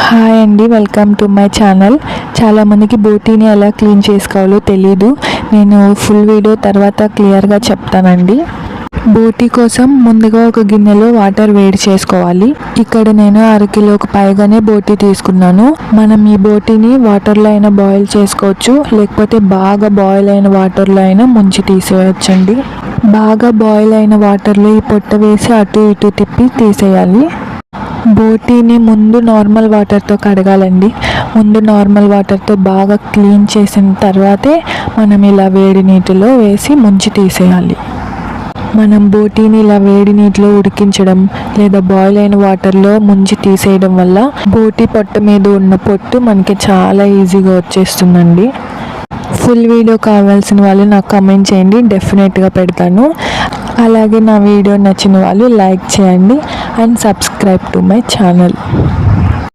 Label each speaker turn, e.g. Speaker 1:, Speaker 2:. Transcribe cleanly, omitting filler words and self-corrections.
Speaker 1: Hi అండి, welcome to my channel. చాలామందికి బోటీని ఎలా క్లీన్ చేసుకోవాలో తెలీదు. నేను ఫుల్ వీడియో తర్వాత క్లియర్గా చెప్తానండి. బోటీ కోసం ముందుగా ఒక గిన్నెలో వాటర్ వేడి చేసుకోవాలి. ఇక్కడ నేను 1/2 కిలోకు పైగానే బోటీ తీసుకున్నాను. మనం ఈ బోటీని వాటర్లో అయినా బాయిల్ చేసుకోవచ్చు, లేకపోతే బాగా బాయిల్ అయిన వాటర్లో అయినా ముంచి తీసేయచ్చండి. బాగా బాయిల్ అయిన వాటర్లో ఈ పొట్ట వేసి అటు ఇటు తిప్పి తీసేయాలి. బోటీని ముందు నార్మల్ వాటర్తో కడగాలండి. ముందు నార్మల్ వాటర్తో బాగా క్లీన్ చేసిన తర్వాతే మనం ఇలా వేడి నీటిలో వేసి ముంచి తీసేయాలి. మనం బోటీని ఇలా వేడి నీటిలో ఉడికించడం లేదా బాయిల్ అయిన వాటర్లో ముంచి తీసేయడం వల్ల బోటీ పొట్ట మీద ఉన్న పొట్టు మనకి చాలా ఈజీగా వచ్చేస్తుందండి. ఫుల్ వీడియో కావాల్సిన వాళ్ళు నాకు కమెంట్ చేయండి, డెఫినెట్గా పెడతాను. అలాగే నా వీడియో నచ్చిన వాళ్ళు లైక్ చేయండి and subscribe to my channel.